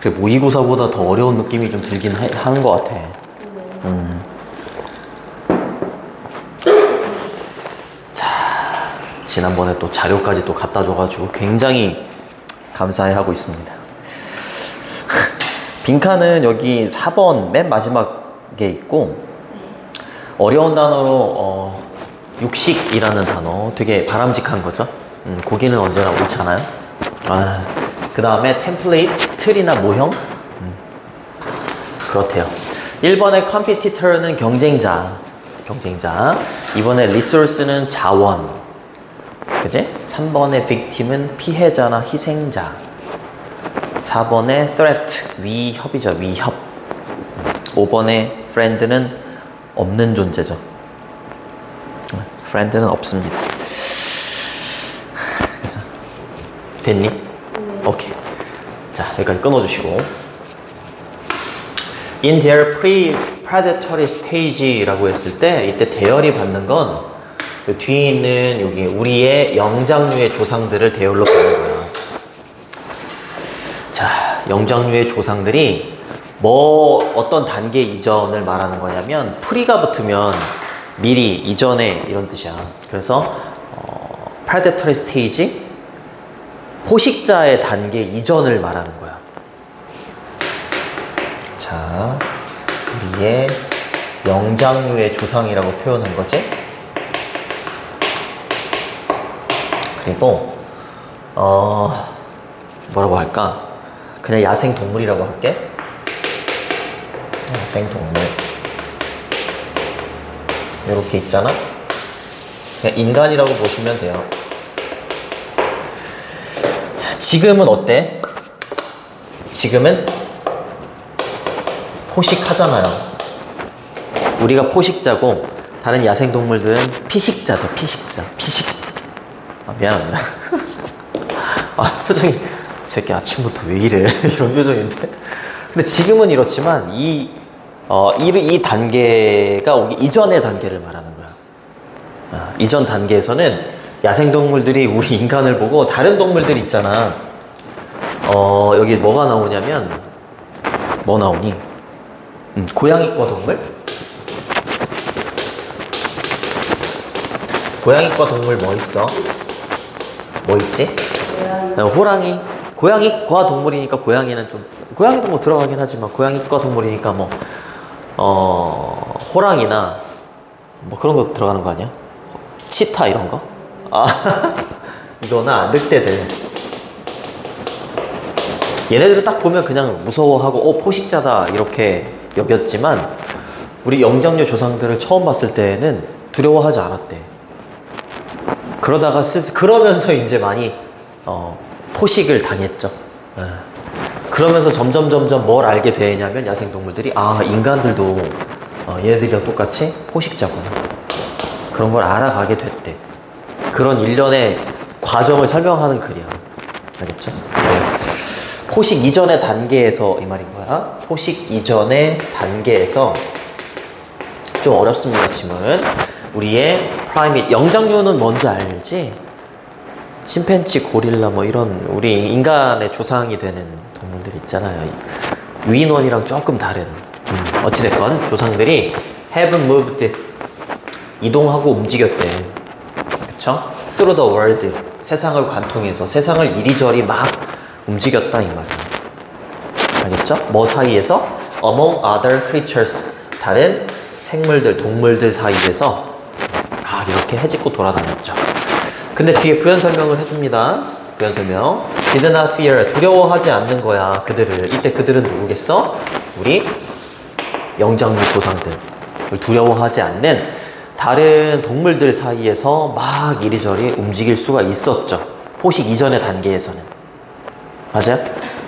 그 모의고사보다 더 어려운 느낌이 좀 들긴 하는 것 같아. 자, 지난번에 또 자료까지 또 갖다 줘가지고 굉장히 감사해하고 있습니다. 빈칸은 여기 4번 맨 마지막에 있고, 어려운 단어로 육식이라는 단어, 되게 바람직한 거죠. 고기는 언제나 옳잖아요. 그 다음에 템플레이트, 틀이나 모형. 그렇대요. 1번의 competitor는 경쟁자. 2번의 resource는 자원. 그지? 3번의 victim은 피해자나 희생자. 4번의 threat, 위협이죠. 위협. 5번의 friend는 없는 존재죠. friend는 없습니다. 그래서 됐니? 오케이. 자, 여기까지 끊어주시고. In their pre-predatory stage라고 했을 때, 이때 대열이 받는 건 뒤에 있는 여기 우리의 영장류의 조상들을 대열로 받는 거야. 자, 영장류의 조상들이 어떤 단계 이전을 말하는 거냐면, 프리가 붙으면 미리, 이전에 이런 뜻이야. 그래서 predatory stage, 포식자의 단계 이전을 말하는 거야. 자, 우리의 영장류의 조상이라고 표현한 거지. 그리고 뭐라고 할까? 그냥 야생동물이라고 할게. 야생동물. 이렇게 있잖아. 그냥 인간이라고 보시면 돼요. 자, 지금은 어때? 지금은 포식하잖아요. 우리가 포식자고 다른 야생동물들은 피식자죠. 피식. 미안합니다. 표정이, 새끼 아침부터 왜 이래? 이런 표정인데. 근데 지금은 이렇지만 이 단계가 오기 이전의 단계를 말하는 거야. 이전 단계에서는 야생동물들이 우리 인간을 보고 다른 동물들 있잖아. 여기 뭐가 나오냐면, 뭐 나오니? 고양이과 동물? 고양이과 동물 뭐 있어? 뭐 있지? 호랑이. 고양이과 동물이니까 고양이는 좀, 고양이도 뭐 들어가긴 하지만 고양이과 동물이니까 뭐 호랑이나 뭐 그런 거 들어가는 거 아니야? 치타 이런 거? 이거나 늑대들. 얘네들은 딱 보면 그냥 무서워하고 포식자다 이렇게 여겼지만, 우리 영장류 조상들을 처음 봤을 때는 두려워하지 않았대. 그러면서 이제 많이 포식을 당했죠. 그러면서 점점 뭘 알게 되냐면, 야생동물들이 인간들도 얘네들이랑 똑같이 포식자구나, 그런 걸 알아가게 됐대. 그런 일련의 과정을 설명하는 글이야. 알겠죠? 네. 포식 이전의 단계에서 이 말인 거야. 포식 이전의 단계에서 좀 어렵습니다. 지금은 우리의 프라이밋, 영장류는 뭔지 알지? 침팬지, 고릴라 뭐 이런 우리 인간의 조상이 되는 동물들 있잖아요. 위인원이랑 조금 다른, 어찌됐건 조상들이 have moved, 이동하고 움직였대. 그쵸? through the world, 세상을 관통해서 세상을 이리저리 막 움직였다 이 말이야. 알겠죠? 뭐 사이에서? among other creatures, 다른 생물들, 동물들 사이에서 막 이렇게 헤집고 돌아다녔죠. 근데 뒤에 부연 설명을 해줍니다. 부연 설명. did not fear, 두려워하지 않는 거야 그들을. 이때 그들은 누구겠어? 우리 영장류 조상들. 두려워하지 않는 다른 동물들 사이에서 막 이리저리 움직일 수가 있었죠. 포식 이전의 단계에서는. 맞아요?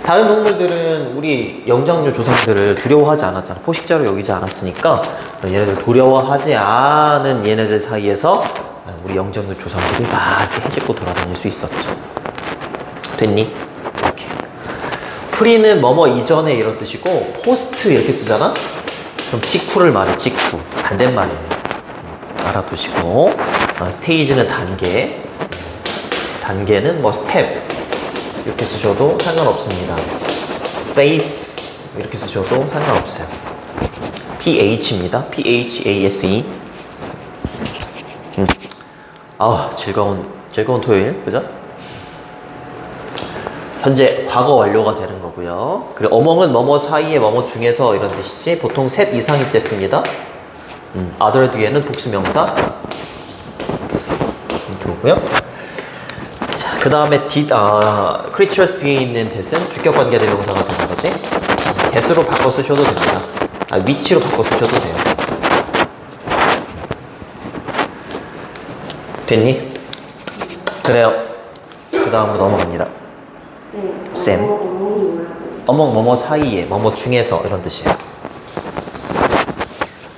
다른 동물들은 우리 영장류 조상들을 두려워하지 않았잖아. 포식자로 여기지 않았으니까 얘네들 두려워하지 않은 얘네들 사이에서 우리 영장류 조상들이 막 이렇게 헤집고 돌아다닐 수 있었죠. 됐니? 오케이. 프리는 뭐뭐 이전에 이런 뜻이고, 포스트 이렇게 쓰잖아? 그럼 직후를 말해. 직후. 반대말이에요. 알아두시고. 스테이지는 단계. 단계는 뭐 스텝 이렇게 쓰셔도 상관없습니다. face 이렇게 쓰셔도 상관없어요. ph입니다. phase. 즐거운 토요일, 그죠? 현재 과거 완료가 되는 거고요. 그리고 어멍은 뭐뭐 사이에 뭐뭐 중에서 이런 뜻이지 보통 셋 이상일 때 씁니다. other 뒤에는 복수명사 이렇게 오고요. 자, 그 다음에 creatures 뒤에 있는 that은 주격관계대명사가 되는 거지. that으로 바꿔 쓰셔도 됩니다. 위치로 바꿔 쓰셔도 돼요. 됐니? 그래요. 그 다음으로 넘어갑니다. 쌤. 어멍 뭐뭐 사이에 뭐뭐 중에서 이런 뜻이에요.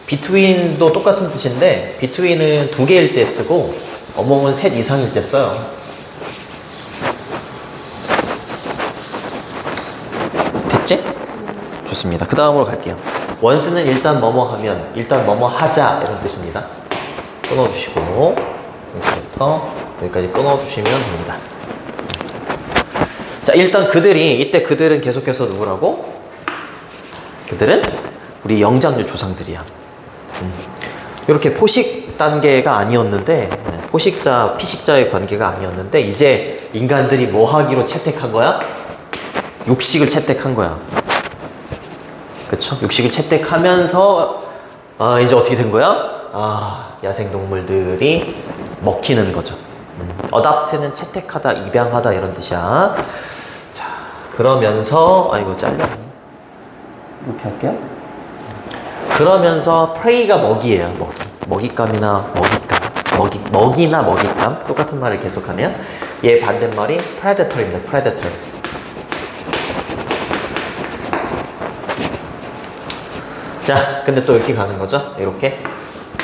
between도 똑같은 뜻인데 between은 두 개일 때 쓰고 어멍은 셋 이상일 때 써요. 됐지? 좋습니다. 그 다음으로 갈게요. once는 일단 뭐뭐 하면, 일단 뭐뭐 하자 이런 뜻입니다. 끊어주시고 여기부터 여기까지 끊어주시면 됩니다. 자, 일단 이때 그들은 계속해서 누구라고? 그들은 우리 영장류 조상들이야. 이렇게 포식 단계가 아니었는데, 포식자, 피식자의 관계가 아니었는데, 이제 인간들이 뭐 하기로 채택한 거야? 육식을 채택한 거야. 그쵸? 육식을 채택하면서, 이제 어떻게 된 거야? 야생동물들이 먹히는 거죠. adopt는 채택하다, 입양하다 이런 뜻이야. 자, 그러면서 이거 잘려. 이렇게 할게요. 그러면서 prey가 먹이에요. 먹잇감이나 먹이나 먹잇감 똑같은 말을 계속하면 얘 반대말이 predator입니다. predator. 자, 근데 또 이렇게 가는 거죠. 이렇게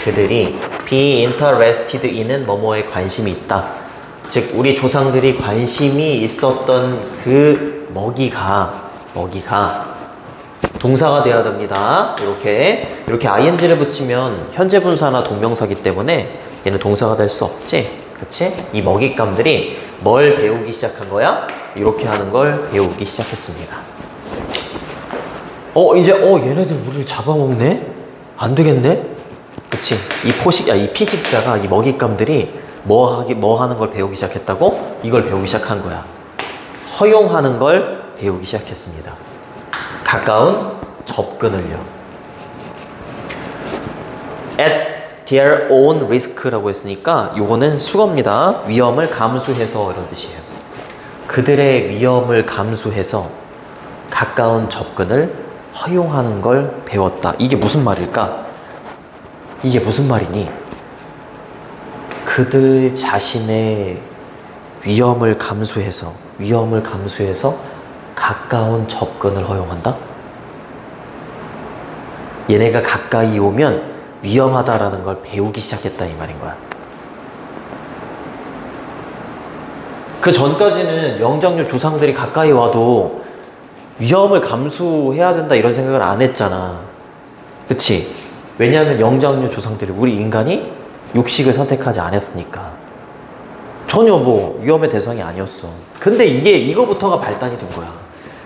그들이 be interested in은 뭐뭐에 관심이 있다. 즉 우리 조상들이 관심이 있었던 그 먹이가 동사가 돼야 됩니다. 이렇게 ing를 붙이면 현재 분사나 동명사기 때문에 얘는 동사가 될 수 없지. 그치? 이 먹잇감들이 뭘 배우기 시작한 거야? 이렇게 하는 걸 배우기 시작했습니다. 이제 얘네들 우리를 잡아먹네? 안 되겠네? 그치? 이 피식자가 이 먹잇감들이 뭐 하는 걸 배우기 시작했다고? 이걸 배우기 시작한 거야. 허용하는 걸 배우기 시작했습니다. 가까운 접근을요. At their own risk라고 했으니까 요거는 수거입니다. 위험을 감수해서 이런 뜻이에요. 그들의 위험을 감수해서 가까운 접근을 허용하는 걸 배웠다. 이게 무슨 말일까? 이게 무슨 말이니? 그들 자신의 위험을 감수해서 가까운 접근을 허용한다? 얘네가 가까이 오면 위험하다라는 걸 배우기 시작했다 이 말인 거야. 그 전까지는 영장류 조상들이 가까이 와도 위험을 감수해야 된다 이런 생각을 안 했잖아. 그치? 왜냐하면 영장류 조상들이 우리 인간이 육식을 선택하지 않았으니까 전혀 위험의 대상이 아니었어. 근데 이거부터가 발단이 된 거야.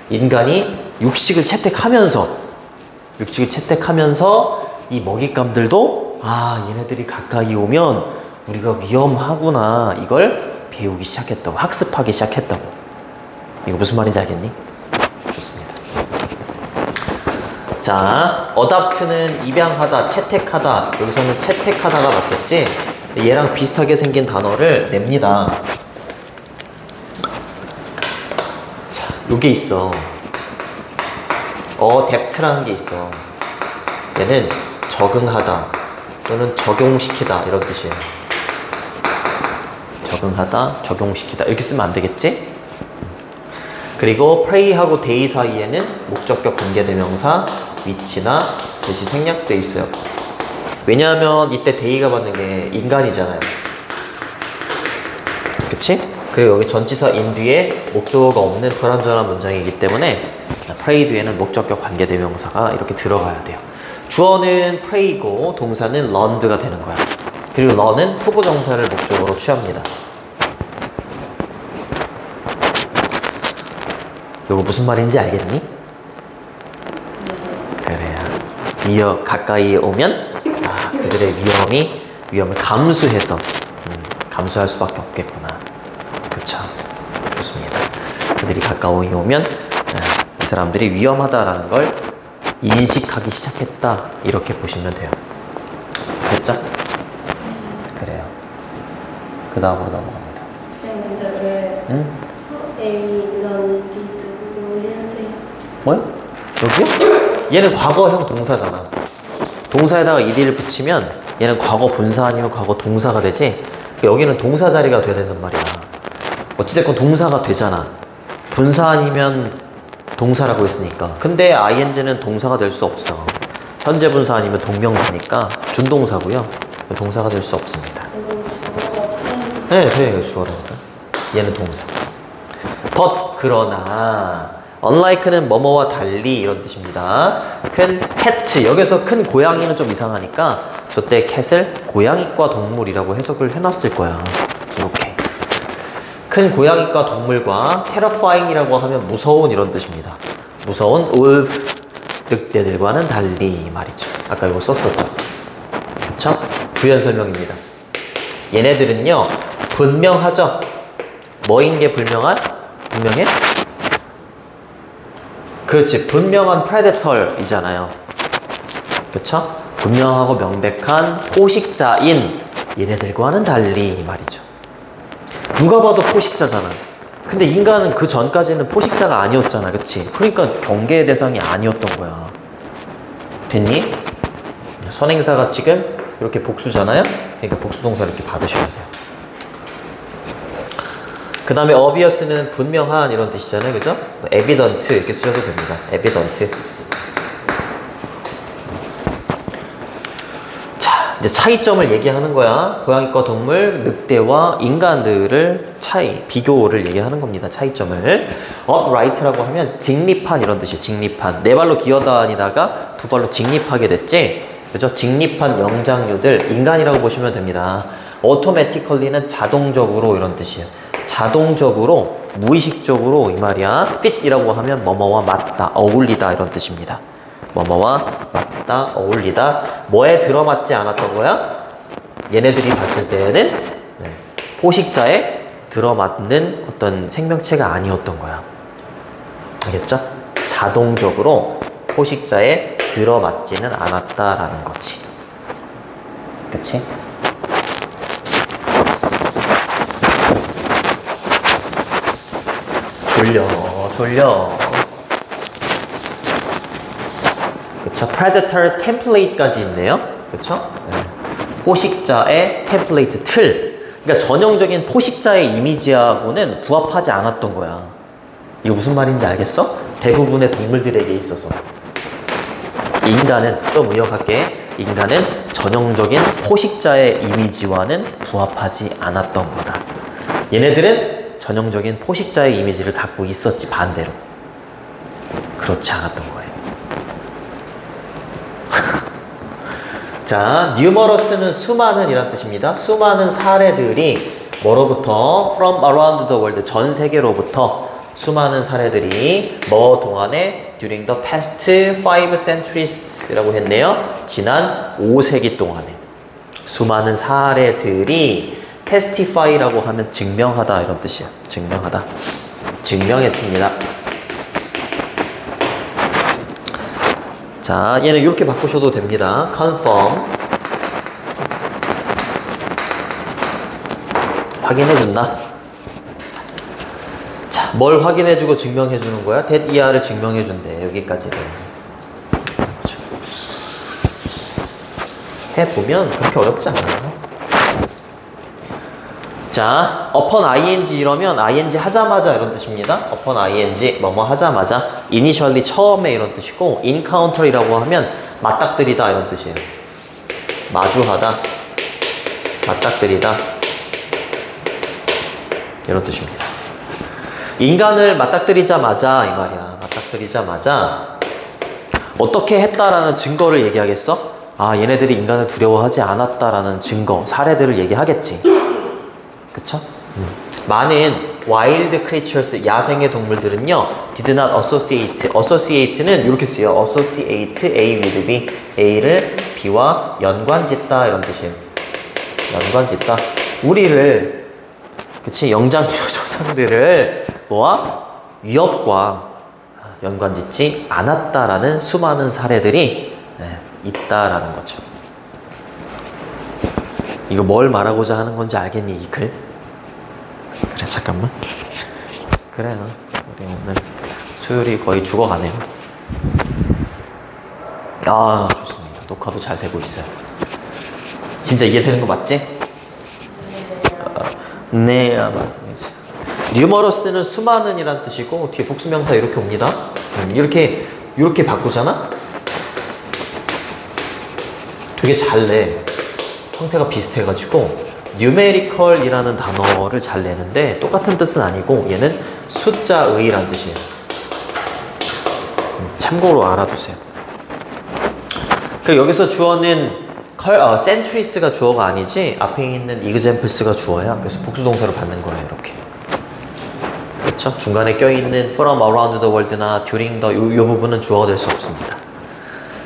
인간이 육식을 채택하면서 이 먹잇감들도 얘네들이 가까이 오면 우리가 위험하구나 이걸 배우기 시작했다고, 학습하기 시작했다고. 이거 무슨 말인지 알겠니? 좋습니다. 자, adopt는 입양하다, 채택하다. 여기서는 채택하다가 맞겠지? 얘랑 비슷하게 생긴 단어를 냅니다. 자, 요게 있어. adapt라는 게 있어. 얘는 적응하다 또는 적용시키다 이런 뜻이에요. 적응하다, 적용시키다 이렇게 쓰면 안 되겠지? 그리고 prey하고 day 사이에는 목적격 관계대명사 위치나 뜻이 생략돼 있어요. 왜냐하면 이때 day가 받는 게 인간이잖아요. 그치? 그리고 여기 전치사 in 뒤에 목적어가 없는 불완전한 문장이기 때문에 prey 뒤에는 목적격 관계대명사가 이렇게 들어가야 돼요. 주어는 prey고 동사는 learned가 되는 거야. 그리고 learn은 투부정사를 목적으로 취합니다. 이거 무슨 말인지 알겠니? 가까이에 오면 그들의 위험을 감수해서 감수할 수밖에 없겠구나. 그쵸? 좋습니다. 그들이 가까이 오면 이 사람들이 위험하다라는 걸 인식하기 시작했다. 이렇게 보시면 돼요. 됐죠? 그래요. 그 다음으로 넘어갑니다. 근데 왜 A 이런 D도 해야 돼요? 뭐요? 여기요? 얘는 과거형 동사잖아. 동사에다가 ed를 붙이면 얘는 과거 분사 아니면 과거 동사가 되지. 여기는 동사 자리가 돼야 된단 말이야. 어찌됐건 동사가 되잖아. 분사 아니면 동사라고 했으니까. 근데 ing는 동사가 될 수 없어. 현재 분사 아니면 동명사니까 준동사고요. 동사가 될 수 없습니다. 네, 주어라니까. 얘는 동사. but 그러나 unlike는 뭐뭐와 달리 이런 뜻입니다. 큰 cat, 여기서 큰 고양이는 좀 이상하니까 저때 cat을 고양이과 동물이라고 해석을 해놨을 거야. 이렇게 큰 고양이과 동물과 terrifying이라고 하면 무서운 이런 뜻입니다. 무서운 wolf, 늑대들과는 달리 말이죠. 아까 이거 썼었죠. 그쵸? 부연 설명입니다. 얘네들은요 분명하죠. 뭐인 게 분명해? 그렇지, 분명한 프레데터이잖아요. 그쵸? 분명하고 명백한 포식자인 얘네들과는 달리 말이죠. 누가 봐도 포식자잖아. 근데 인간은 그 전까지는 포식자가 아니었잖아. 그치? 그러니까 경계의 대상이 아니었던 거야. 됐니? 선행사가 지금 이렇게 복수잖아요. 그러니까 복수동사 이렇게 받으셔야 돼요. 그 다음에 obvious는 분명한 이런 뜻이잖아요. 그죠? evident 이렇게 쓰셔도 됩니다. evident. 자, 이제 차이점을 얘기하는 거야. 고양이과 동물, 늑대와 인간들을 비교를 얘기하는 겁니다. 차이점을. upright라고 하면 직립한 이런 뜻이에요. 직립한. 네 발로 기어다니다가 두 발로 직립하게 됐지? 그죠? 직립한 영장류들, 인간이라고 보시면 됩니다. automatically는 자동적으로 이런 뜻이에요. 자동적으로, 무의식적으로 이 말이야. fit이라고 하면 뭐뭐와 맞다, 어울리다 이런 뜻입니다. 뭐뭐와 맞다, 어울리다. 뭐에 들어맞지 않았던 거야? 얘네들이 봤을 때는 포식자에 들어맞는 어떤 생명체가 아니었던 거야. 알겠죠? 자동적으로 포식자에 들어맞지는 않았다라는 거지. 그치? 졸려. 그쵸? Predator template까지 있네요. 그쵸? 네. 포식자의 템플레이트 틀. 그러니까 전형적인 포식자의 이미지하고는 부합하지 않았던 거야. 이거 무슨 말인지 알겠어? 대부분의 동물들에게 있어서. 인간은, 좀 의역할게. 인간은 전형적인 포식자의 이미지와는 부합하지 않았던 거다. 얘네들은 전형적인 포식자의 이미지를 갖고 있었지, 반대로. 그렇지 않았던 거예요. 자, numerous는 수많은 이란 뜻입니다. 수많은 사례들이 뭐로부터? From around the world, 전 세계로부터 수많은 사례들이 뭐 동안에? During the past 5 centuries 라고 했네요. 지난 5세기 동안에 수많은 사례들이 testify라고 하면 증명하다 이런 뜻이에요. 증명하다. 증명했습니다. 자, 얘는 이렇게 바꾸셔도 됩니다. confirm. 확인해준다. 자, 뭘 확인해주고 증명해주는 거야? that 이하를 증명해준대. 여기까지는. 해보면 그렇게 어렵지 않아요. 자, upon ing 이러면 ing 하자마자 이런 뜻입니다. upon ing 뭐뭐 하자마자, initially 처음에 이런 뜻이고, encounter이라고 하면 맞닥뜨리다 이런 뜻이에요. 마주하다, 맞닥뜨리다 이런 뜻입니다. 인간을 맞닥뜨리자마자 이 말이야. 맞닥뜨리자마자 어떻게 했다라는 증거를 얘기하겠어? 아, 얘네들이 인간을 두려워하지 않았다라는 증거, 사례들을 얘기하겠지. 그쵸? 많은 wild creatures, 야생의 동물들은요, did not associate. associate는 이렇게 쓰여. associate A with B. A를 B와 연관짓다 이런 뜻이에요. 연관짓다. 우리를, 그치, 영장류 조상들을 뭐와? 위협과 연관짓지 않았다라는 수많은 사례들이 있다라는 거죠. 이거 뭘 말하고자 하는 건지 알겠니, 이 글? 그래, 잠깐만. 그래, 우리 오늘 소율이 거의 죽어가네요. 아, 좋습니다. 녹화도 잘 되고 있어요. 진짜 이해되는 거 맞지? 네, 맞아. numerous는 수많은이란 뜻이고 뒤에 복수명사 이렇게 옵니다. 이렇게 바꾸잖아? 되게 잘 내. 형태가 비슷해가지고 numerical이라는 단어를 잘 내는데 똑같은 뜻은 아니고 얘는 숫자의란 뜻이에요. 참고로 알아두세요. 그리고 여기서 주어는 centuries가 주어가 아니지 앞에 있는 examples가 주어야. 그래서 복수동사로 받는 거예요. 이렇게. 그렇죠? 중간에 껴있는 from around the world나 during the 요 부분은 주어가 될 수 없습니다.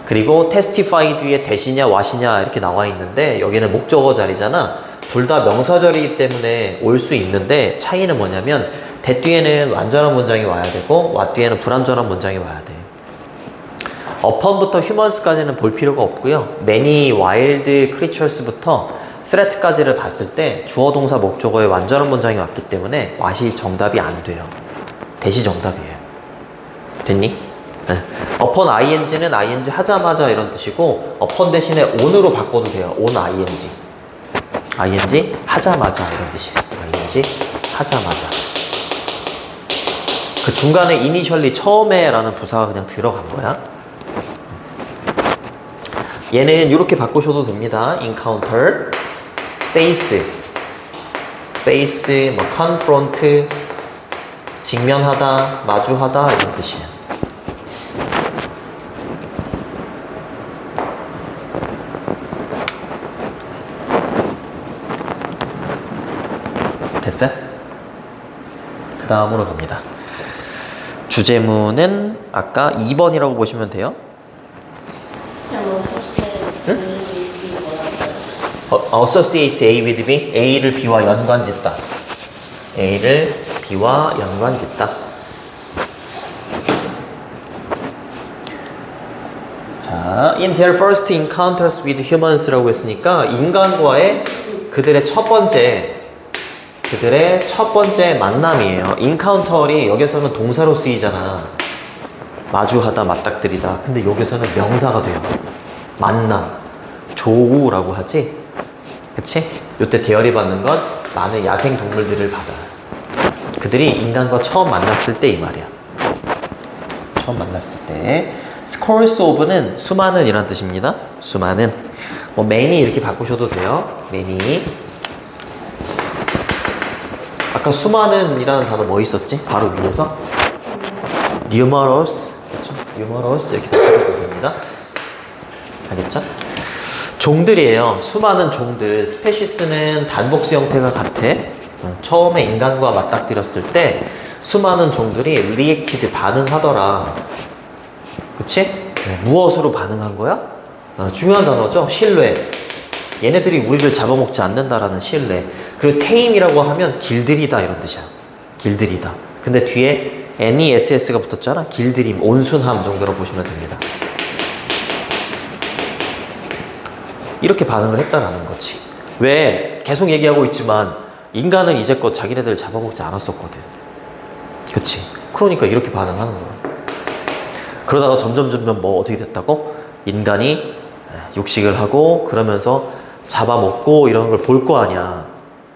그리고 testify 뒤에 대시냐 와시냐 이렇게 나와 있는데 여기는 목적어 자리잖아. 둘 다 명사 자리이기 때문에 올 수 있는데 차이는 뭐냐면 that 뒤에는 완전한 문장이 와야 되고 what 뒤에는 불완전한 문장이 와야 돼. upon부터 humans까지는 볼 필요가 없고요. many wild creatures부터 threat까지를 봤을 때 주어 동사 목적어에 완전한 문장이 왔기 때문에 what이 정답이 안 돼요. 대시 정답이에요. 됐니? 네. upon ing는 ing 하자마자 이런 뜻이고 upon 대신에 on으로 바꿔도 돼요. on ing. ing 하자마자 이런 뜻이에요. ing 하자마자. 그 중간에 initially 처음에 라는 부사가 그냥 들어간 거야. 얘는 이렇게 바꾸셔도 됩니다. encounter, face, 뭐 confront, 직면하다, 마주하다 이런 뜻이에요. 됐어요? 그 다음으로 갑니다. 주제문은 아까 2번이라고 보시면 돼요. 응? associate A with B, A를 B와 연관짓다. A를 B와 연관짓다. 자, in their first encounters with humans라고 했으니까 인간과의 그들의 첫 번째 만남이에요. encounter이 여기서는 동사로 쓰이잖아. 마주하다, 맞닥뜨리다. 근데 여기서는 명사가 돼요. 만남, 조우라고 하지? 그치? 요때 대열이 받는 건 많은 야생 동물들을 받아. 그들이 인간과 처음 만났을 때 이 말이야. 처음 만났을 때. scores of는 수많은 이란 뜻입니다. 수많은. 뭐 many 이렇게 바꾸셔도 돼요. many. 아까 수많은 이라는 단어 뭐 있었지? 바로 위에서 numerous, numerous 이렇게 바꾸셔도 됩니다. 알겠죠? 종들이에요. 수많은 종들. 스페시스는 단복수 형태가 같아. 처음에 인간과 맞닥뜨렸을 때 수많은 종들이 reacted, 반응하더라. 그치? 무엇으로 반응한 거야? 중요한 단어죠. 신뢰. 얘네들이 우리를 잡아먹지 않는다라는 신뢰. 그리고 tame이라고 하면 길들이다 이런 뜻이야. 길들이다. 근데 뒤에 ness가 붙었잖아. 길들임, 온순함 정도로 보시면 됩니다. 이렇게 반응을 했다라는 거지. 왜? 계속 얘기하고 있지만 인간은 이제껏 자기네들 잡아먹지 않았었거든. 그치? 그러니까 이렇게 반응하는 거야. 그러다가 점점 뭐 어떻게 됐다고? 인간이 육식을 하고 그러면서 잡아먹고 이런 걸 볼 거 아니야.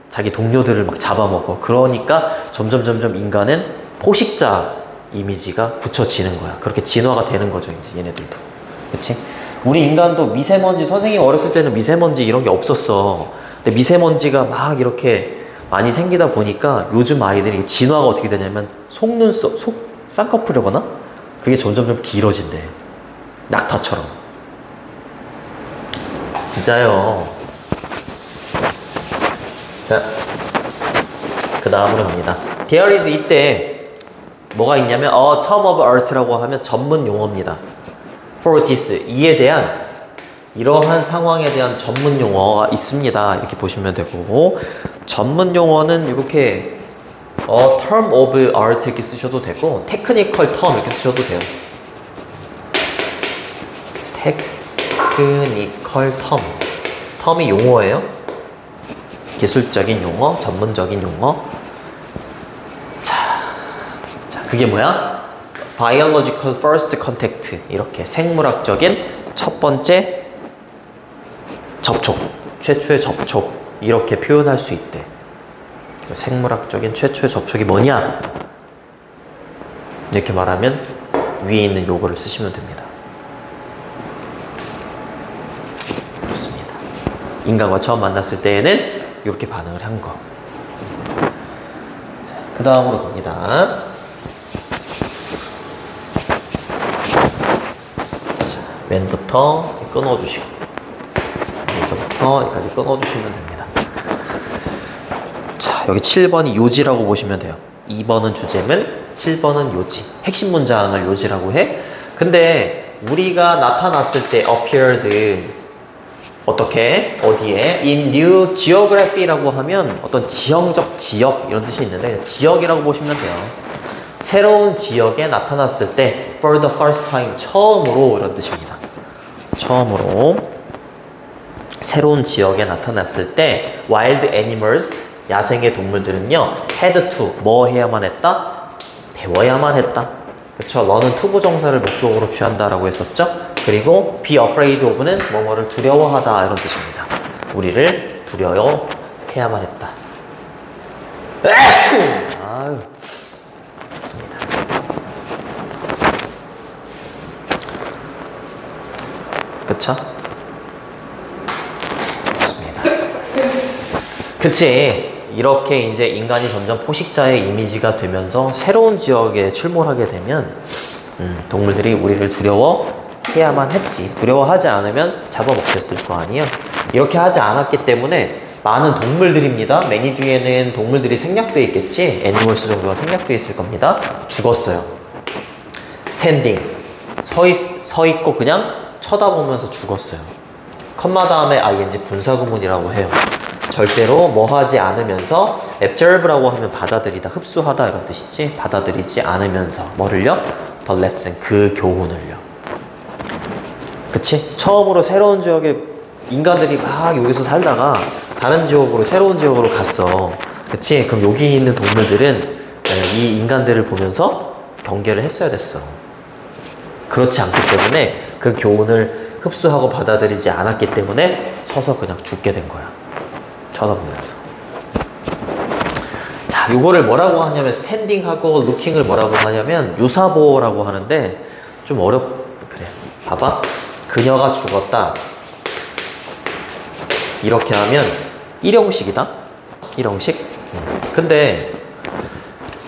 자기 동료들을 막 잡아먹어. 그러니까 점점 인간은 포식자 이미지가 굳혀지는 거야. 그렇게 진화가 되는 거죠, 이제 얘네들도. 그치? 우리 인간도 미세먼지, 선생님 어렸을 때는 미세먼지 이런 게 없었어. 근데 미세먼지가 막 이렇게 많이 생기다 보니까 요즘 아이들이 진화가 어떻게 되냐면 속 쌍꺼풀이거나 그게 점점 길어진대. 낙타처럼. 진짜요. 자, 그 그 다음으로 갑니다. There is 이때 뭐가 있냐면 a term of art라고 하면 전문 용어입니다. For this 이에 대한 이러한 상황에 대한 전문 용어가 있습니다. 이렇게 보시면 되고 전문 용어는 이렇게 term of art 이렇게 쓰셔도 되고 technical term 이렇게 쓰셔도 돼요. technical term term이 용어예요. 기술적인 용어, 전문적인 용어. 자, 그게 뭐야? biological first contact 이렇게 생물학적인 첫 번째 접촉, 최초의 접촉 이렇게 표현할 수 있대. 생물학적인 최초의 접촉이 뭐냐? 이렇게 말하면 위에 있는 요거를 쓰시면 됩니다. 좋습니다. 인간과 처음 만났을 때에는 이렇게 반응을 한 거. 그 다음으로 갑니다. 자, 맨부터 끊어주시고 여기서부터 여기까지 끊어주시면 됩니다. 자, 여기 7번이 요지라고 보시면 돼요. 2번은 주제문, 7번은 요지. 핵심 문장을 요지라고 해. 근데 우리가 나타났을 때 appeared 어떻게? 어디에? In new geography라고 하면 어떤 지형적 지역 이런 뜻이 있는데 지역이라고 보시면 돼요. 새로운 지역에 나타났을 때 for the first time 처음으로 이런 뜻입니다. 처음으로 새로운 지역에 나타났을 때 wild animals 야생의 동물들은요 had to 뭐 해야만 했다? 배워야만 했다. 그쵸? 너는 투부정사를 목적으로 취한다라고 했었죠? 그리고 be afraid of는 뭐뭐를 두려워하다 이런 뜻입니다. 우리를 두려워해야만 했다. 아유, 좋습니다. 그쵸? 좋습니다. 그치? 이렇게 이제 인간이 점점 포식자의 이미지가 되면서 새로운 지역에 출몰하게 되면 동물들이 우리를 두려워해야만 했지. 두려워하지 않으면 잡아먹혔을 거 아니에요. 이렇게 하지 않았기 때문에 많은 동물들입니다. 매니 뒤에는 동물들이 생략되어 있겠지. 애니멀스 정도가 생략되어 있을 겁니다. 죽었어요. 스탠딩 서 있고 그냥 쳐다보면서 죽었어요. 컴마 다음에 ing 분사구문이라고 해요. 절대로 뭐 하지 않으면서 observe라고 하면 받아들이다, 흡수하다 이런 뜻이지. 받아들이지 않으면서 뭐를요? the lesson, 그 교훈을요. 그치? 처음으로 새로운 지역에 인간들이 막 여기서 살다가 다른 지역으로 새로운 지역으로 갔어. 그치? 그럼 여기 있는 동물들은 이 인간들을 보면서 경계를 했어야 됐어. 그렇지 않기 때문에 그 교훈을 흡수하고 받아들이지 않았기 때문에 서서 그냥 죽게 된 거야. 쳐다보면서. 자, 요거를 뭐라고 하냐면 스탠딩하고 루킹을 뭐라고 하냐면 유사보호라고 하는데 좀 그래. 봐봐. 그녀가 죽었다. 이렇게 하면 일형식이다. 일형식. 근데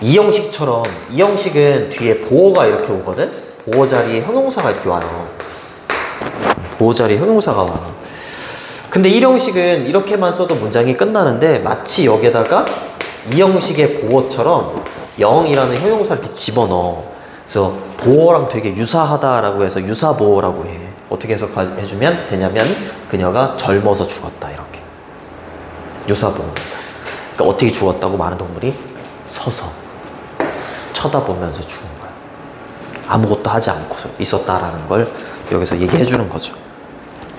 이형식처럼 이형식은 뒤에 보호가 이렇게 오거든. 보호 자리에 형용사가 이렇게 와요. 보호 자리에 형용사가 와. 근데 일형식은 이렇게만 써도 문장이 끝나는데 마치 여기에다가 이형식의 보호처럼 영이라는 형용사를 이렇게 집어넣어. 그래서 보호랑 되게 유사하다라고 해서 유사보호라고 해. 어떻게 해주면 되냐면 그녀가 젊어서 죽었다 이렇게. 유사보호입니다. 그러니까 어떻게 죽었다고 많은 동물이 서서 쳐다보면서 죽은 거야. 아무것도 하지 않고 있었다라는 걸 여기서 얘기해 주는 거죠.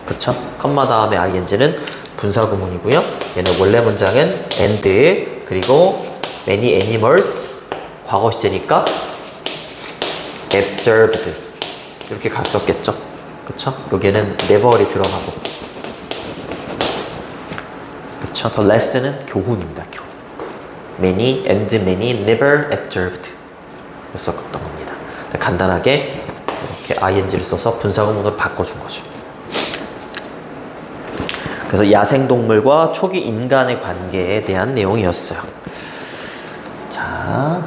그쵸? 컴마 다음에 ing는 분사구문이고요. 얘는 원래 문장은 and 그리고 many animals 과거 시제니까 observed 이렇게 갔었겠죠. 그쵸? 여기에는 never이 들어가고. 그쵸? the lesson은 교훈입니다. 교훈. many and many never observed 썼던 겁니다. 간단하게 이렇게 ing를 써서 분사구문으로 바꿔준 거죠. 그래서 야생동물과 초기 인간의 관계에 대한 내용이었어요. 자,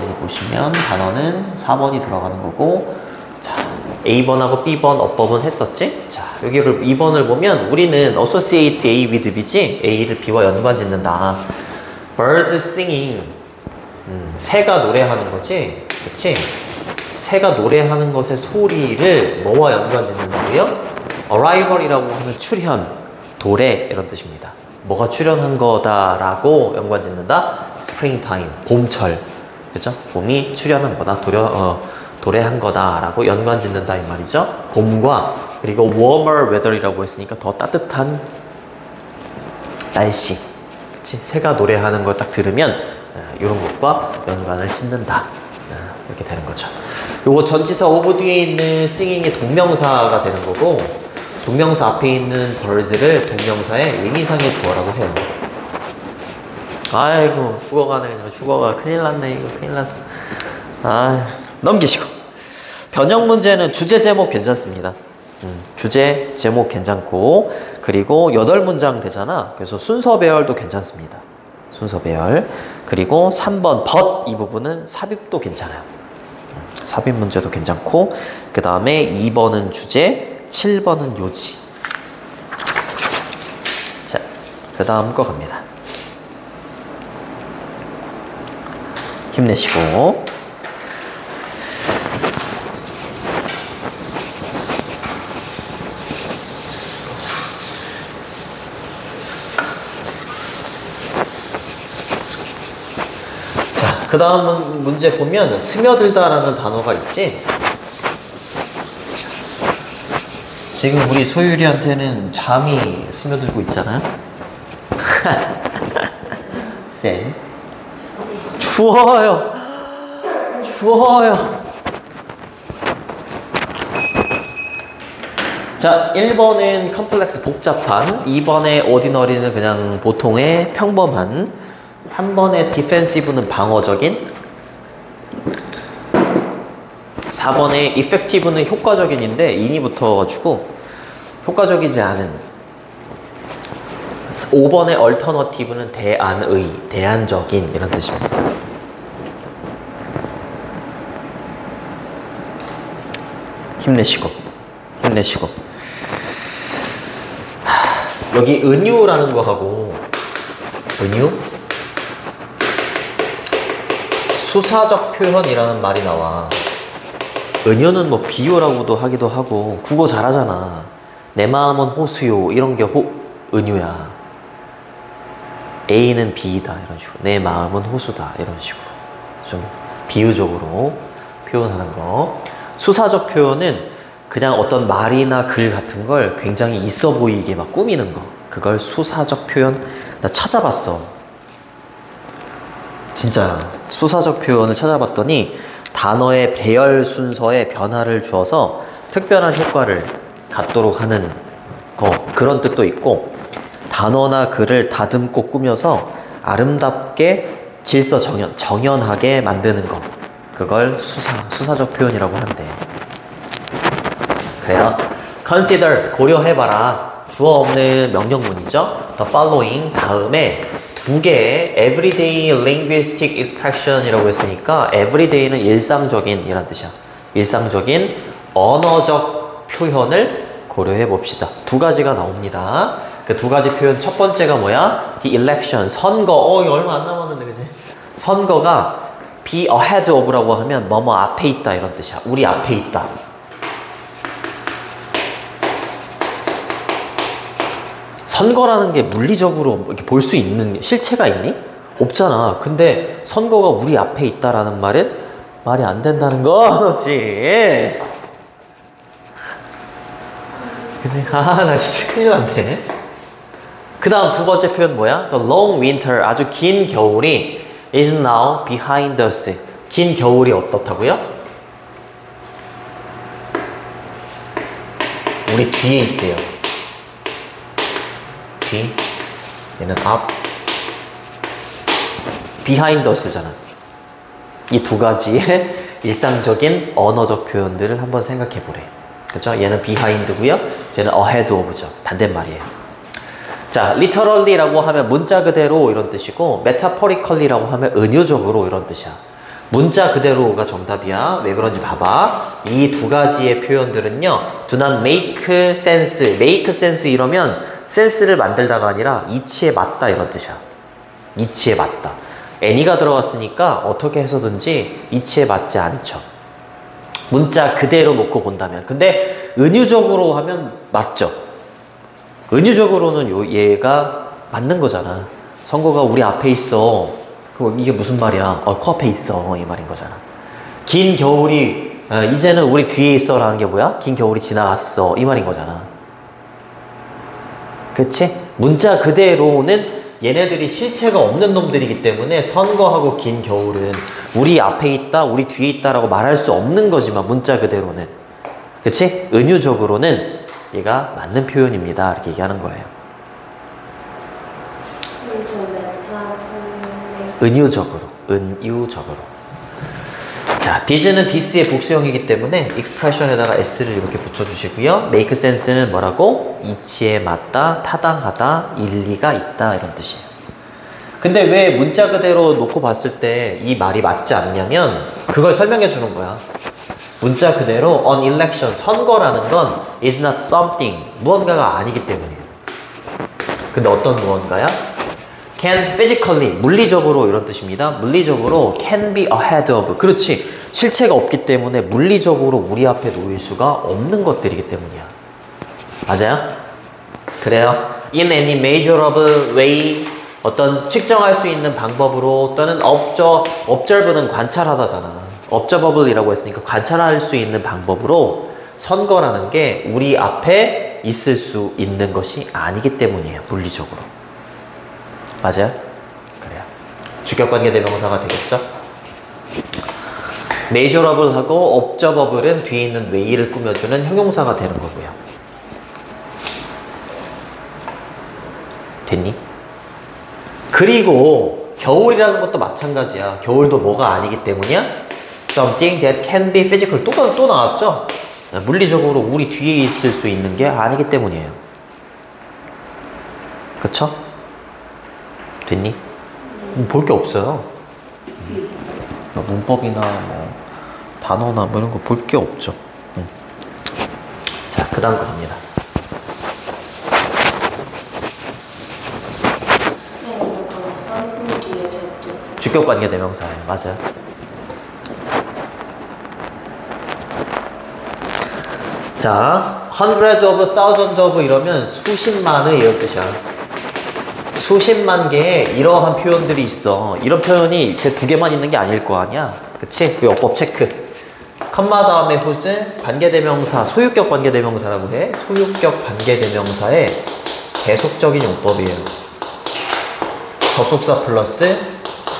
여기 보시면 단어는 4번이 들어가는 거고, 자, A번하고 B번 어법은 했었지? 자, 여기를 2번을 보면 우리는 associate A with B지? A를 B와 연관 짓는다. bird singing. 새가 노래하는 거지? 그치? 새가 노래하는 것의 소리를 뭐와 연관짓는다고요? arrival이라고 하면 출현, 도래 이런 뜻입니다. 뭐가 출현한 거다라고 연관짓는다? springtime, 봄철. 그죠? 봄이 출현한 거다, 도래한 거다라고 연관짓는다 이 말이죠. 봄과 그리고 warmer weather이라고 했으니까 더 따뜻한 날씨. 그치? 새가 노래하는 걸 딱 들으면 이런 것과 연관을 짓는다. 이렇게 되는 거죠. 요거 전치사 오브 뒤에 있는 singing의 동명사가 되는 거고, 동명사 앞에 있는 birds를 동명사의 의미상의 주어라고 해요. 아이고, 죽어가네. 그냥 죽어가. 큰일 났네. 이거 큰일 났어. 넘기시고. 변형 문제는 주제 제목 괜찮습니다. 주제 제목 괜찮고, 그리고 8문장 되잖아. 그래서 순서 배열도 괜찮습니다. 순서 배열. 그리고 3번 but 이 부분은 삽입도 괜찮아요. 삽입 문제도 괜찮고, 그 다음에 2번은 주제, 7번은 요지. 자, 그 다음 거 갑니다. 힘내시고. 자, 그 다음 문제 보면 스며들다라는 단어가 있지. 지금 우리 소율이한테는 잠이 스며들고 있잖아요. 쌤. 추워요. 추워요. 자, 1번은 컴플렉스 복잡한, 2번의 오디너리는 그냥 보통의 평범한, 3번의 디펜시브는 방어적인, 4번의 이펙티브는 효과적인인데 인이 붙어가지고 효과적이지 않은, 5번의 얼터너티브는 대안의, 대안적인 이런 뜻입니다. 힘내시고 힘내시고. 여기 은유라는 거 하고, 은유? 수사적 표현이라는 말이 나와. 은유는 뭐 비유라고도 하기도 하고, 국어 잘하잖아. 내 마음은 호수요 이런 게 은유야. A는 B이다 이런 식으로, 내 마음은 호수다 이런 식으로 좀 비유적으로 표현하는 거. 수사적 표현은 그냥 어떤 말이나 글 같은 걸 굉장히 있어 보이게 막 꾸미는 거, 그걸 수사적 표현. 나 찾아봤어. 진짜 수사적 표현을 찾아봤더니 단어의 배열 순서에 변화를 주어서 특별한 효과를 갖도록 하는 거, 그런 뜻도 있고, 단어나 글을 다듬고 꾸며서 아름답게 질서 정연하게 만드는 거, 그걸 수사적 표현이라고 하는데. 그래요. consider, 고려해봐라. 주어 없는 명령문이죠. the following, 다음에 두 개의 everyday linguistic expression이라고 했으니까 everyday는 일상적인 이란 뜻이야. 일상적인 언어적 표현을 고려해 봅시다. 두 가지가 나옵니다. 그 두 가지 표현, 첫 번째가 뭐야? the election, 선거. 이거 얼마 안 남았는데, 그지? 선거가 be ahead of라고 하면 뭐뭐 앞에 있다 이런 뜻이야. 우리 앞에 있다. 선거라는 게 물리적으로 이렇게 볼 수 있는 실체가 있니? 없잖아. 근데 선거가 우리 앞에 있다라는 말은 말이 안 된다는 거지. 그치? 나 진짜 큰일 났네. 그 다음 두 번째 표현 뭐야? The long winter, 아주 긴 겨울이 is now behind us. 긴 겨울이 어떻다고요? 우리 뒤에 있대요. 뒤, 얘는 앞, behind us잖아. 이 두 가지의 일상적인 언어적 표현들을 한번 생각해 보래. 그죠? 얘는 behind고요. 얘는 ahead of죠. 반대말이에요. 자, literally라고 하면 문자 그대로 이런 뜻이고, metaphorically라고 하면 은유적으로 이런 뜻이야. 문자 그대로가 정답이야. 왜 그런지 봐봐. 이 두 가지의 표현들은요, do not make sense. make sense 이러면 센스를 만들다가 아니라 이치에 맞다 이런 뜻이야. 이치에 맞다. any가 들어갔으니까 어떻게 해서든지 이치에 맞지 않죠. 문자 그대로 놓고 본다면. 근데 은유적으로 하면 맞죠. 은유적으로는 얘가 맞는 거잖아. 선거가 우리 앞에 있어. 그럼 이게 무슨 말이야? 코앞에 있어. 이 말인 거잖아. 긴 겨울이 이제는 우리 뒤에 있어 라는 게 뭐야? 긴 겨울이 지나갔어. 이 말인 거잖아. 그치? 문자 그대로는 얘네들이 실체가 없는 놈들이기 때문에 선거하고 긴 겨울은 우리 앞에 있다, 우리 뒤에 있다라고 말할 수 없는 거지만 문자 그대로는. 그치? 은유적으로는 얘가 맞는 표현입니다. 이렇게 얘기하는 거예요. 은유적으로. 자, this는 this의 복수형이기 때문에 expression에다가 s를 이렇게 붙여주시고요. make sense는 뭐라고? 이치에 맞다, 타당하다, 일리가 있다 이런 뜻이에요. 근데 왜 문자 그대로 놓고 봤을 때 이 말이 맞지 않냐면 그걸 설명해 주는 거야. 문자 그대로 on election, 선거라는 건 is not something, 무언가가 아니기 때문이에요. 근데 어떤 무언가야? can physically, 물리적으로 이런 뜻입니다. 물리적으로 can be ahead of, 그렇지. 실체가 없기 때문에 물리적으로 우리 앞에 놓일 수가 없는 것들이기 때문이야. 맞아요? 그래요. In any measurable way, 어떤 측정할 수 있는 방법으로 또는 observe는 관찰하다잖아. observable이라고 했으니까 관찰할 수 있는 방법으로 선거라는 게 우리 앞에 있을 수 있는 것이 아니기 때문이에요. 물리적으로. 맞아요? 그래요. 주격관계 대명사가 되겠죠? measurable하고 observable은 뒤에 있는 way를 꾸며주는 형용사가 되는 거고요. 됐니? 그리고 겨울이라는 것도 마찬가지야. 겨울도 뭐가 아니기 때문이야? Something that can be physical. 또 나왔죠? 물리적으로 우리 뒤에 있을 수 있는 게 아니기 때문이에요. 그쵸? 됐니? 볼 게 없어요. 문법이나 뭐 단어나 뭐 이런 거 볼 게 없죠. 자, 그 다음 거 갑니다. 주격관계 대명사예요. 맞아요. 자, hundreds of, thousands of 이러면 수십만의 이런 뜻이야. 수십만 개의 이러한 표현들이 있어. 이런 표현이 제 두 개만 있는 게 아닐 거 아니야. 그치? 그 어법 체크. 컴마 다음에 whose 관계대명사, 소유격 관계대명사라고 해. 소유격 관계대명사의 계속적인 용법이에요. 접속사 플러스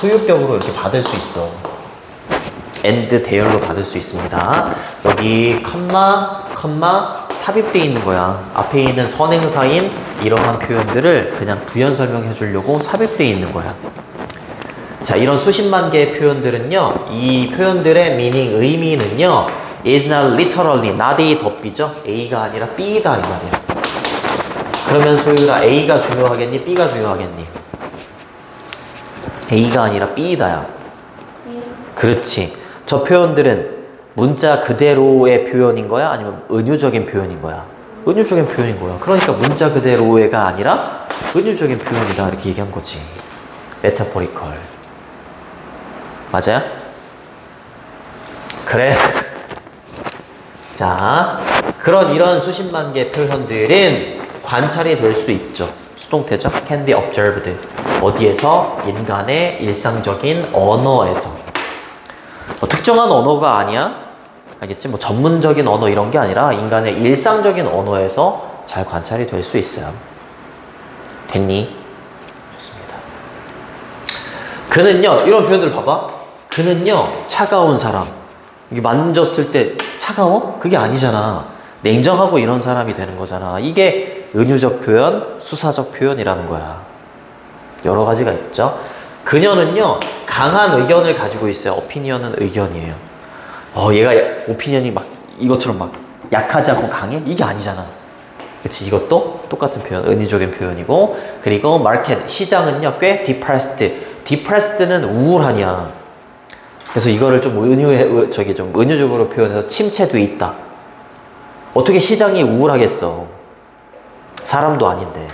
소유격으로 이렇게 받을 수 있어. and 대열로 받을 수 있습니다. 여기 컴마 삽입되어 있는 거야. 앞에 있는 선행사인 이러한 표현들을 그냥 부연 설명해 주려고 삽입되어 있는 거야. 자, 이런 수십만 개의 표현들은요, 이 표현들의 meaning, 의미는요, is not literally, not이 덧비죠? A가 아니라 B다 이 말이야. 그러면 소유라 A가 중요하겠니? B가 중요하겠니? A가 아니라 B다야. 그렇지. 저 표현들은 문자 그대로의 표현인 거야? 아니면 은유적인 표현인 거야? 은유적인 표현인 거야. 그러니까 문자 그대로의가 아니라 은유적인 표현이다 이렇게 얘기한 거지. 메타포리컬. 맞아요? 그래. 자, 이런 수십만 개의 표현들은 관찰이 될 수 있죠. 수동태죠. can be observed. 어디에서? 인간의 일상적인 언어에서. 특정한 언어가 아니야. 알겠지? 뭐 전문적인 언어 이런 게 아니라 인간의 일상적인 언어에서 잘 관찰이 될 수 있어요. 됐니? 좋습니다. 그는요, 이런 표현들 봐봐. 그는요, 차가운 사람. 이게 만졌을 때 차가워? 그게 아니잖아. 냉정하고 이런 사람이 되는 거잖아. 이게 은유적 표현, 수사적 표현이라는 거야. 여러 가지가 있죠. 그녀는요, 강한 의견을 가지고 있어요. 오피니언은 의견이에요. 얘가 오피니언이 막 이것처럼 막 약하지 않고 강해? 이게 아니잖아. 그치? 이것도 똑같은 표현, 은유적인 표현이고. 그리고 마켓, 시장은요, 꽤 depressed. depressed는 우울하냐. 그래서 이거를 좀 좀 은유적으로 표현해서 침체돼 있다. 어떻게 시장이 우울하겠어? 사람도 아닌데.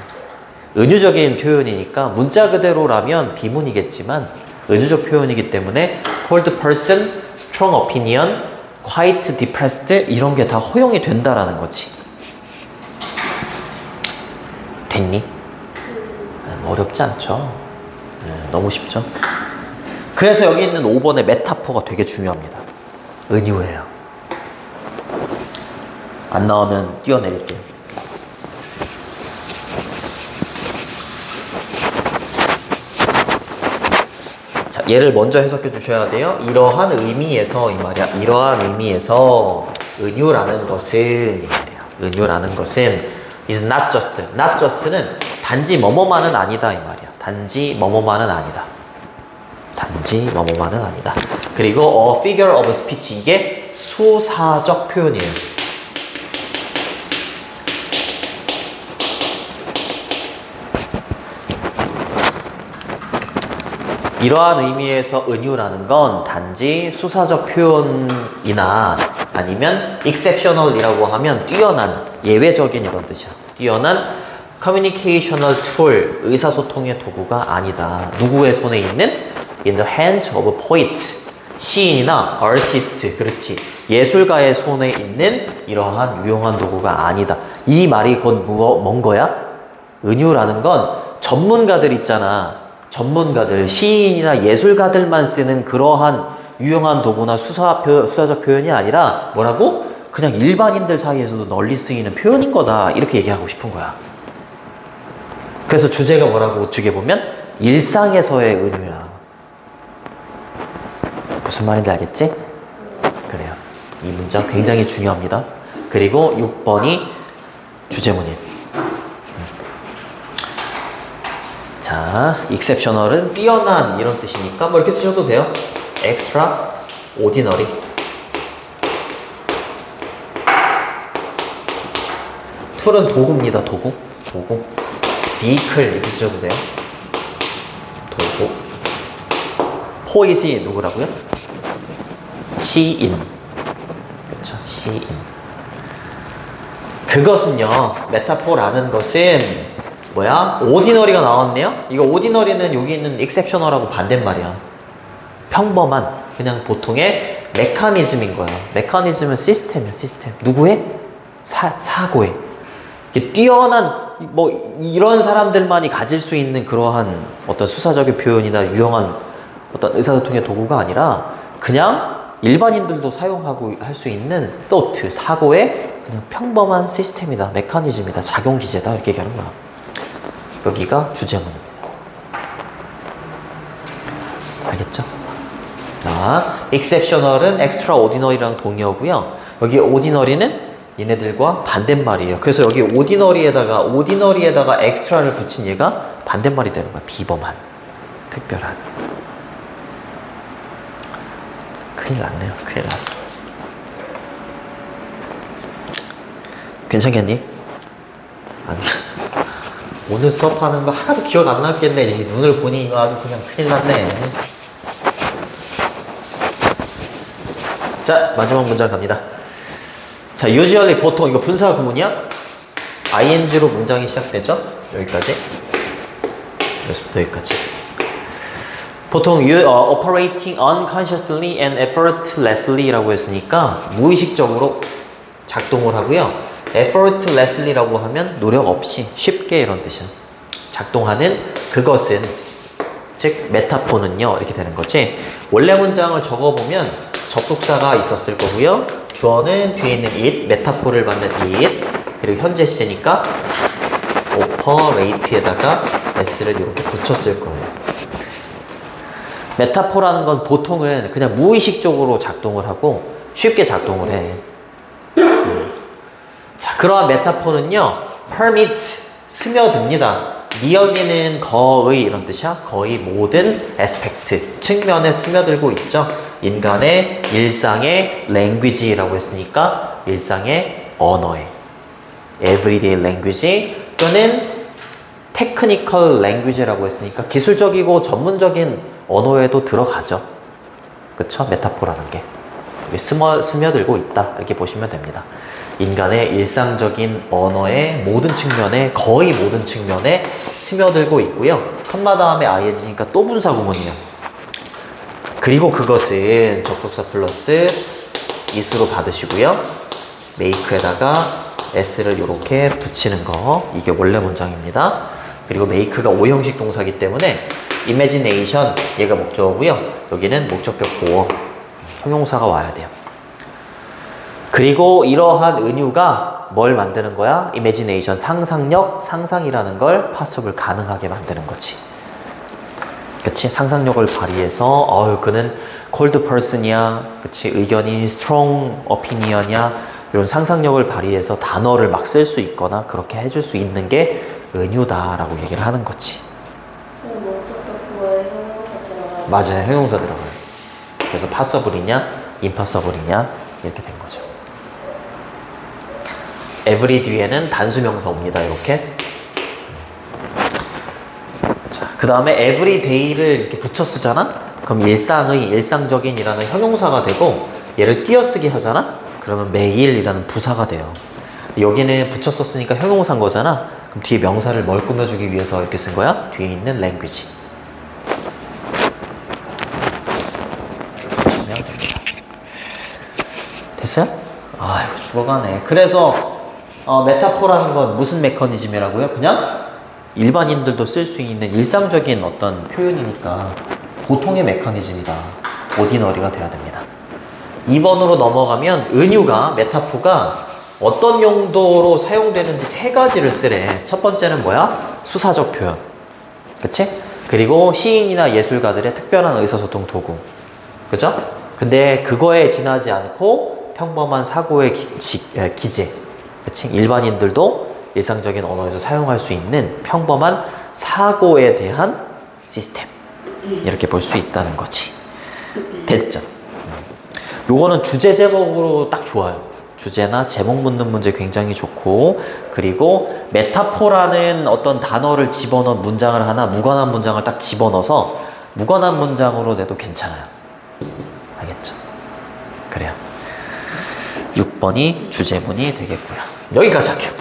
은유적인 표현이니까 문자 그대로라면 비문이겠지만 은유적 표현이기 때문에 cold person, strong opinion, quite depressed 이런 게 다 허용이 된다라는 거지. 됐니? 어렵지 않죠? 너무 쉽죠? 그래서 여기 있는 5번의 메타포가 되게 중요합니다. 은유예요. 안 나오면 띄워내릴게요. 자, 얘를 먼저 해석해 주셔야 돼요. 이러한 의미에서 이 말이야. 이러한 의미에서 은유라는 것은 이 말이야. 은유라는 것은 is not just. not just는 단지 뭐뭐만은 아니다 이 말이야. 단지 뭐뭐만은 아니다. 단지 뭐뭐만은 아니다. 그리고 a figure of speech 이게 수사적 표현이에요. 이러한 의미에서 은유라는 건 단지 수사적 표현이나 아니면 exceptional이라고 하면 뛰어난, 예외적인 이런 뜻이야. 뛰어난 communicational tool, 의사소통의 도구가 아니다. 누구의 손에 있는? In the hands of a poet, 시인이나 artist, 그렇지. 예술가의 손에 있는 이러한 유용한 도구가 아니다. 이 말이 곧 뭔 거야? 은유라는 건 전문가들 있잖아. 전문가들, 시인이나 예술가들만 쓰는 그러한 유용한 도구나 수사적 표현이 아니라 뭐라고? 그냥 일반인들 사이에서도 널리 쓰이는 표현인 거다. 이렇게 얘기하고 싶은 거야. 그래서 주제가 뭐라고 우측에 보면 일상에서의 은유야. 무슨 말인지 알겠지? 그래요. 이 문장 굉장히 중요합니다. 그리고 6번이 주제문이에요. 자, exceptional은 뛰어난 이런 뜻이니까 뭐 이렇게 쓰셔도 돼요. extraordinary. 툴은 도구입니다. 도구. 도구. vehicle 이렇게 쓰셔도 돼요. 도구. poet이 누구라고요? 시인. 그렇죠. 시인. 그것은요. 메타포라는 것은 뭐야? ordinary가 나왔네요? 이거 ordinary는 여기 있는 exceptional하고 반대말이야. 평범한, 그냥 보통의 메커니즘인 거야. 메커니즘은 시스템이야, 시스템. 누구의? 사고의. 뛰어난, 뭐, 이런 사람들만이 가질 수 있는 그러한 어떤 수사적인 표현이나 유용한 어떤 의사소통의 도구가 아니라 그냥 일반인들도 사용하고 할 수 있는 thought, 사고의 그냥 평범한 시스템이다, 메커니즘이다, 작용기제다, 이렇게 얘기하는 거야. 여기가 주제문입니다. 알겠죠? 자, exceptional은 extraordinary랑 동의어고요. 여기 ordinary는 얘네들과 반대말이에요. 그래서 여기 ordinary에다가 extra를 붙인 얘가 반대말이 되는 거야. 비범한, 특별한. 큰일 났네요. 큰일 났어. 괜찮겠니? 안 오늘 수업하는 거 하나도 기억 안 났겠네. 이 눈을 보니 이거 아주 그냥 큰일 났네. 자, 마지막 문장 갑니다. 자, usually 보통 이거 분사 구문이야? ing로 문장이 시작되죠? 여기까지. 여기서부터 여기까지. 보통 operating unconsciously and effortlessly 라고 했으니까 무의식적으로 작동을 하고요. effortlessly라고 하면 노력 없이 쉽게 이런 뜻이야. 작동하는 그것은, 즉 메타포는요 이렇게 되는 거지. 원래 문장을 적어보면 접속사가 있었을 거고요. 주어는 뒤에 있는 it, 메타포를 받는 it, 그리고 현재 시제니까 operate에다가 s를 이렇게 붙였을 거예요. 메타포라는 건 보통은 그냥 무의식적으로 작동을 하고 쉽게 작동을 해. 자, 그러한 메타포는요, permit, 스며듭니다. nearly는 거의 이런 뜻이야. 거의 모든 aspect, 측면에 스며들고 있죠. 인간의 일상의 language라고 했으니까 일상의 언어에 everyday language 또는 technical language라고 했으니까 기술적이고 전문적인 언어에도 들어가죠. 그쵸? 메타포라는 게 스며들고 있다 이렇게 보시면 됩니다. 인간의 일상적인 언어의 모든 측면에, 거의 모든 측면에 스며들고 있고요. 컴마 다음에 ing니까 또 분사 구문이에요. 그리고 그것은 접속사 플러스 is로 받으시고요. make에다가 s를 이렇게 붙이는 거, 이게 원래 문장입니다. 그리고 make가 오형식 동사기 때문에 imagination, 얘가 목적어고요. 여기는 목적격 보어, 형용사가 와야 돼요. 그리고 이러한 은유가 뭘 만드는 거야? imagination, 상상력, 상상이라는 걸 possible, 가능하게 만드는 거지. 그치? 상상력을 발휘해서 그는 cold person이야, 그치? 의견이 strong opinion이야, 이런 상상력을 발휘해서 단어를 막 쓸 수 있거나 그렇게 해줄 수 있는 게 은유다라고 얘기를 하는 거지. 목적격 보어에 형용사 들어가요. 맞아요, 형용사 들어가요. 그래서 passible이냐, impossible이냐 이렇게 된 거죠. every 뒤에는 단수명사 옵니다. 이렇게. 자, 그 다음에 every day를 이렇게 붙여 쓰잖아? 그럼 일상적인이라는 형용사가 되고 얘를 띄어쓰기 하잖아? 그러면 매일이라는 부사가 돼요. 여기는 붙여 썼으니까 형용사인 거잖아? 그럼 뒤에 명사를 뭘 꾸며주기 위해서 이렇게 쓴 거야? 뒤에 있는 language. 됐어요? 아이고 죽어가네. 그래서 메타포라는 건 무슨 메커니즘이라고요? 그냥 일반인들도 쓸 수 있는 일상적인 어떤 표현이니까 보통의 메커니즘이다. 오디너리가 돼야 됩니다. 2번으로 넘어가면 은유가, 메타포가 어떤 용도로 사용되는지 세 가지를 쓰래. 첫 번째는 뭐야? 수사적 표현. 그치? 그리고 시인이나 예술가들의 특별한 의사소통 도구. 그죠? 근데 그거에 지나지 않고 평범한 사고의 기재. 그치? 일반인들도 일상적인 언어에서 사용할 수 있는 평범한 사고에 대한 시스템. 이렇게 볼 수 있다는 거지. 됐죠? 요거는 주제 제목으로 딱 좋아요. 주제나 제목 묻는 문제 굉장히 좋고, 그리고 메타포라는 어떤 단어를 집어넣은 문장을 하나, 무관한 문장을 딱 집어넣어서 무관한 문장으로 내도 괜찮아요. 알겠죠? 그래요. 6번이 주제문이 되겠고요. 여기까지 할게요.